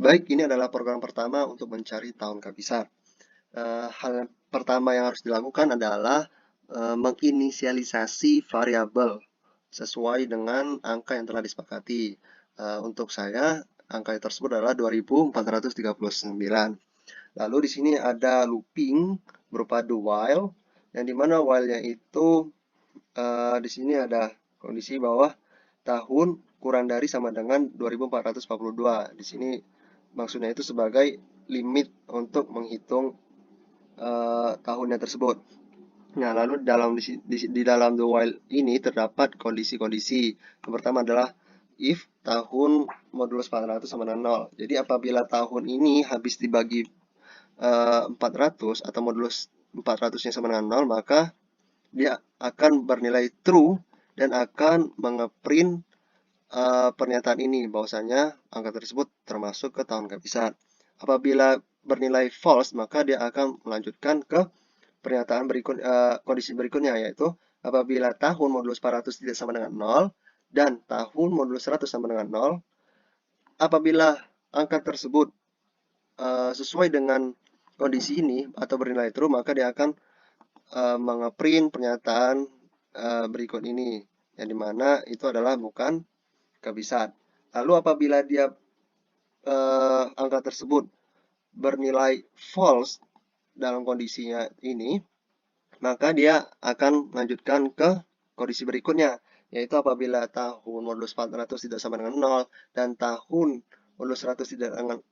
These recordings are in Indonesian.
Baik, ini adalah program pertama untuk mencari tahun kabisat. Hal pertama yang harus dilakukan adalah menginisialisasi variabel sesuai dengan angka yang telah disepakati. Untuk saya, angka tersebut adalah 2439. Lalu di sini ada looping berupa do while, yang dimana while-nya itu di sini ada kondisi bahwa tahun kurang dari sama dengan 2442. Di sini maksudnya itu sebagai limit untuk menghitung tahunnya tersebut. Nah, lalu di dalam the while ini terdapat kondisi-kondisi. Yang pertama adalah if tahun modulus 400 sama dengan 0. Jadi apabila tahun ini habis dibagi 400 atau modulus 400-nya sama dengan 0, maka dia akan bernilai true dan akan mengeprint pernyataan ini bahwasanya angka tersebut termasuk ke tahun kabisat. Apabila bernilai false, maka dia akan melanjutkan ke pernyataan kondisi berikutnya, yaitu apabila tahun modulus 400 tidak sama dengan 0 dan tahun modulus 100 sama dengan 0, apabila angka tersebut sesuai dengan kondisi ini atau bernilai true, maka dia akan mengeprint pernyataan berikut ini, yang dimana itu adalah bukan kabisat. Lalu apabila dia angka tersebut bernilai false dalam kondisinya ini, maka dia akan melanjutkan ke kondisi berikutnya, yaitu apabila tahun modulus 400 tidak sama dengan 0 dan tahun modulus 100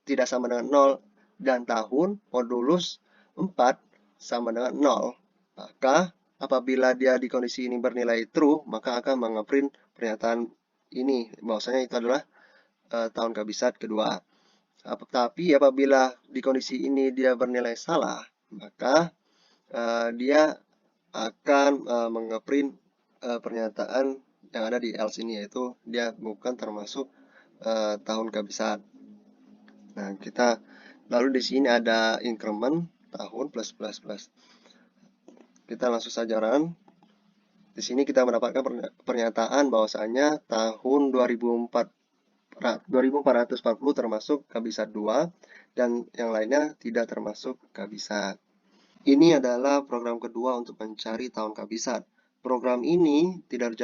tidak sama dengan 0 dan tahun modulus 4 sama dengan 0, maka apabila dia di kondisi ini bernilai true, maka akan mengeprint pernyataan ini bahwasanya itu adalah tahun kabisat kedua. Tapi apabila di kondisi ini dia bernilai salah, maka dia akan mengeprint pernyataan yang ada di else ini, yaitu dia bukan termasuk tahun kabisat. Nah, kita lalu di sini ada increment tahun plus plus plus. Kita langsung saja run. Di sini kita mendapatkan pernyataan bahwasanya tahun 2440 termasuk kabisat 2 dan yang lainnya tidak termasuk kabisat. Ini adalah program kedua untuk mencari tahun kabisat. Program ini tidak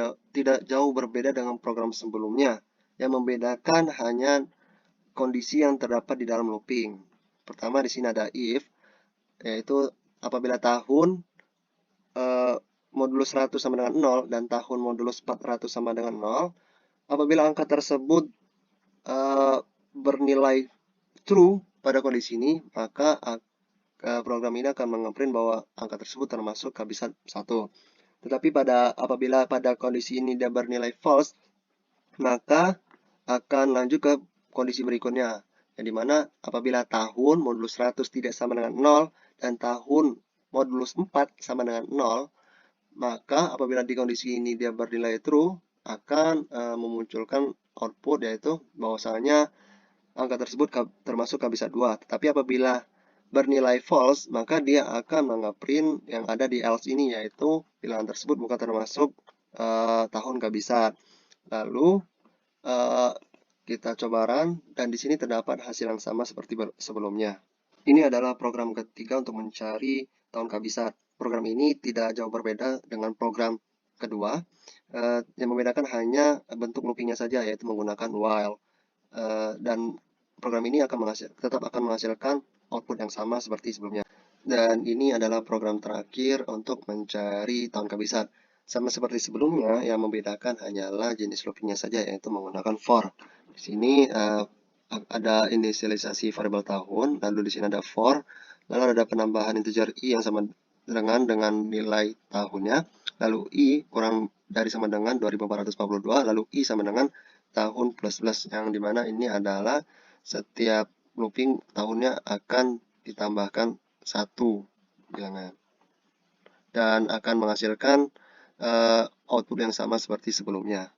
jauh berbeda dengan program sebelumnya. Yang membedakan hanya kondisi yang terdapat di dalam looping. Pertama di sini ada if, yaitu apabila tahun modulus 100 sama dengan 0 dan tahun modulus 400 sama dengan 0, apabila angka tersebut bernilai true pada kondisi ini, maka program ini akan mengeprint bahwa angka tersebut termasuk kabisat 1. Tetapi apabila pada kondisi ini dia bernilai false, maka akan lanjut ke kondisi berikutnya, yang dimana apabila tahun modulus 100 tidak sama dengan 0 dan tahun modulus 4 sama dengan 0, maka apabila di kondisi ini dia bernilai true, akan memunculkan output, yaitu bahwasanya angka tersebut termasuk kabisat 2. Tetapi apabila bernilai false, maka dia akan mengeprint yang ada di else ini, yaitu bilangan tersebut bukan termasuk tahun kabisat. Lalu kita coba run, dan di sini terdapat hasil yang sama seperti sebelumnya. Ini adalah program ketiga untuk mencari tahun kabisat. Program ini tidak jauh berbeda dengan program kedua. Yang membedakan hanya bentuk loopingnya saja, yaitu menggunakan while. Dan program ini tetap akan menghasilkan output yang sama seperti sebelumnya. Dan ini adalah program terakhir untuk mencari tahun kabisat. Sama seperti sebelumnya, yang membedakan hanyalah jenis loopingnya saja, yaitu menggunakan for. Di sini ada inisialisasi variabel tahun, lalu di sini ada for, lalu ada penambahan integer i yang sama dengan nilai tahunnya, lalu i kurang dari sama dengan 2442, lalu i sama dengan tahun plus plus, yang dimana ini adalah setiap looping tahunnya akan ditambahkan 1 bilangan dan akan menghasilkan output yang sama seperti sebelumnya.